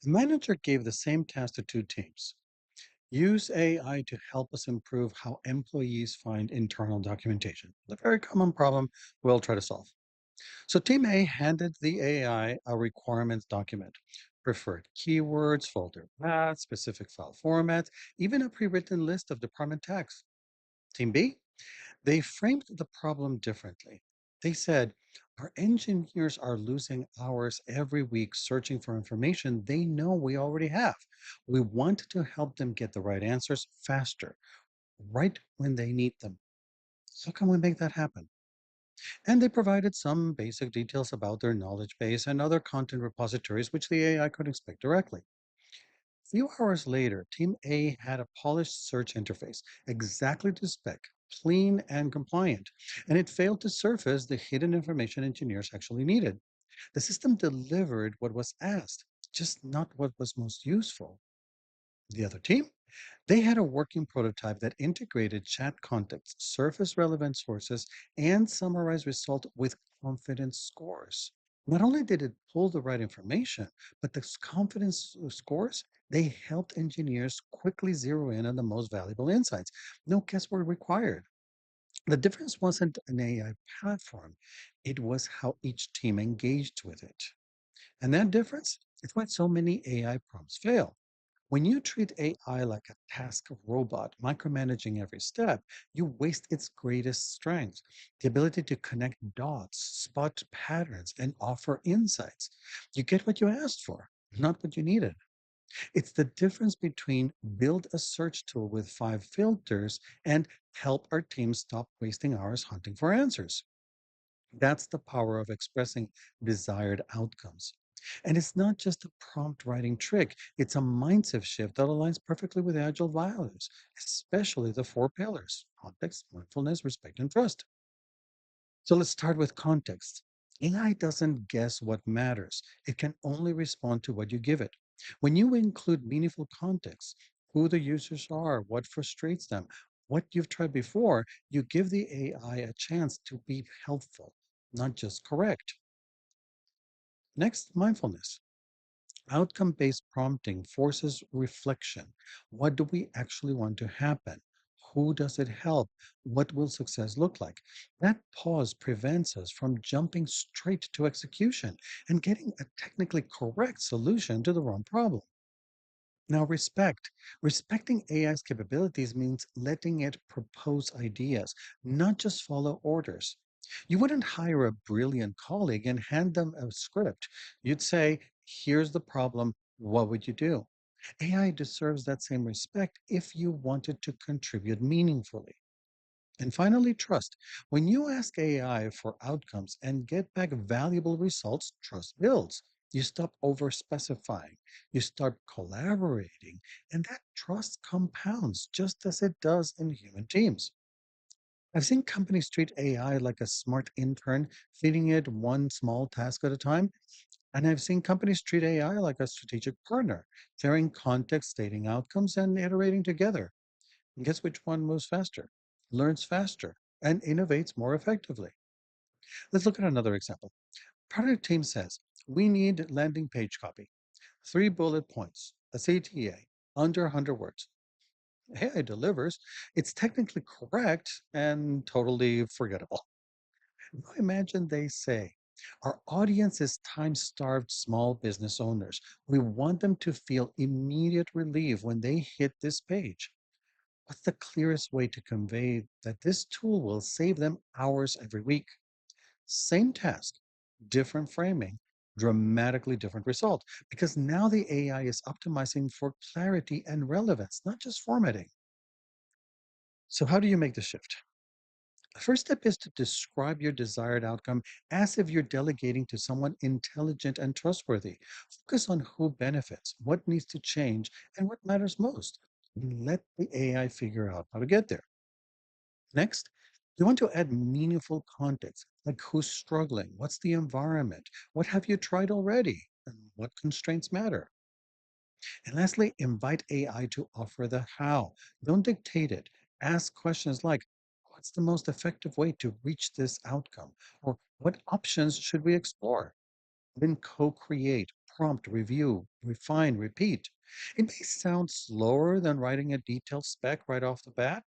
The manager gave the same task to two teams. Use AI to help us improve how employees find internal documentation. A very common problem we'll try to solve. So Team A handed the AI a requirements document, preferred keywords, folder paths, specific file formats, even a pre-written list of department tags. Team B, they framed the problem differently. They said, our engineers are losing hours every week searching for information they know we already have. We want to help them get the right answers faster, right when they need them. So, can we make that happen? And they provided some basic details about their knowledge base and other content repositories, which the AI could inspect directly. A few hours later, Team A had a polished search interface, exactly to spec, clean and compliant, and it failed to surface the hidden information engineers actually needed. The system delivered what was asked, just not what was most useful. The other team, they had a working prototype that integrated chat context, surface relevant sources, and summarized result with confidence scores. Not only did it pull the right information, but the confidence scores, they helped engineers quickly zero in on the most valuable insights. No guesswork required. The difference wasn't an AI platform, it was how each team engaged with it. And that difference is why so many AI prompts fail. When you treat AI like a task robot, micromanaging every step, you waste its greatest strength, the ability to connect dots, spot patterns, and offer insights. You get what you asked for, not what you needed. It's the difference between build a search tool with five filters and help our team stop wasting hours hunting for answers. That's the power of expressing desired outcomes. And it's not just a prompt writing trick, it's a mindset shift that aligns perfectly with agile values, especially the four pillars: context, mindfulness, respect, and trust. So let's start with context. AI doesn't guess what matters, it can only respond to what you give it. When you include meaningful context, who the users are, what frustrates them, what you've tried before, you give the AI a chance to be helpful, not just correct. Next, mindfulness. Outcome based prompting forces reflection. What do we actually want to happen? Who does it help? What will success look like? That pause prevents us from jumping straight to execution and getting a technically correct solution to the wrong problem. Now, respect. Respecting AI's capabilities means letting it propose ideas, not just follow orders. You wouldn't hire a brilliant colleague and hand them a script. You'd say, here's the problem. What would you do? AI deserves that same respect if you wanted to contribute meaningfully. And finally, trust. When you ask AI for outcomes and get back valuable results, trust builds. You stop over specifying, you start collaborating, and that trust compounds just as it does in human teams. I've seen companies treat AI like a smart intern, feeding it one small task at a time. And I've seen companies treat AI like a strategic partner, sharing context, stating outcomes, and iterating together. And guess which one moves faster, learns faster, and innovates more effectively? Let's look at another example. Product team says, we need landing page copy, three bullet points, a CTA, under 100 words. AI delivers. It's technically correct and totally forgettable. Now imagine they say, our audience is time starved small business owners. We want them to feel immediate relief when they hit this page. What's the clearest way to convey that this tool will save them hours every week? Same task, different framing, dramatically different result, because now the AI is optimizing for clarity and relevance, not just formatting. So, how do you make the shift? The first step is to describe your desired outcome as if you're delegating to someone intelligent and trustworthy. Focus on who benefits, what needs to change, and what matters most. And let the AI figure out how to get there. Next, you want to add meaningful context, like who's struggling, what's the environment, what have you tried already, and what constraints matter. And lastly, invite AI to offer the how. Don't dictate it. Ask questions like, what's the most effective way to reach this outcome? Or what options should we explore? Then co create, prompt, review, refine, repeat. It may sound slower than writing a detailed spec right off the bat.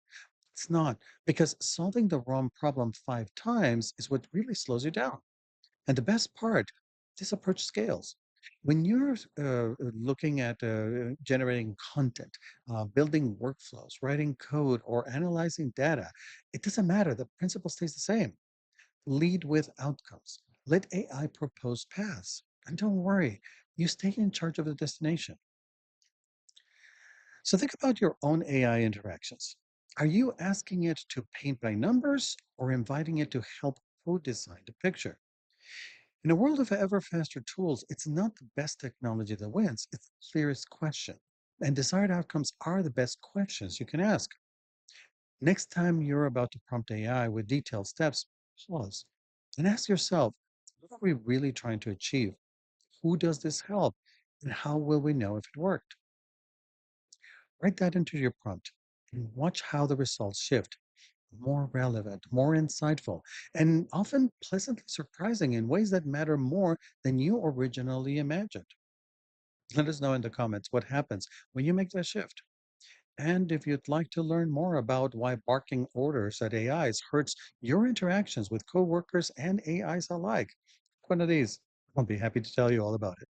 It's not, because solving the wrong problem 5 times is what really slows you down. And the best part, this approach scales. When you're looking at generating content, building workflows, writing code, or analyzing data, it doesn't matter. The principle stays the same. Lead with outcomes. Let AI propose paths. And don't worry, you stay in charge of the destination. So think about your own AI interactions. Are you asking it to paint by numbers or inviting it to help co-design the picture? In a world of ever faster tools, it's not the best technology that wins, it's the clearest question. And desired outcomes are the best questions you can ask. Next time you're about to prompt AI with detailed steps, pause and ask yourself, what are we really trying to achieve? Who does this help? And how will we know if it worked? Write that into your prompt and watch how the results shift. More relevant, more insightful, and often pleasantly surprising in ways that matter more than you originally imagined. Let us know in the comments what happens when you make that shift. And if you'd like to learn more about why barking orders at AIs hurts your interactions with coworkers and AIs alike, one of these, I'll be happy to tell you all about it.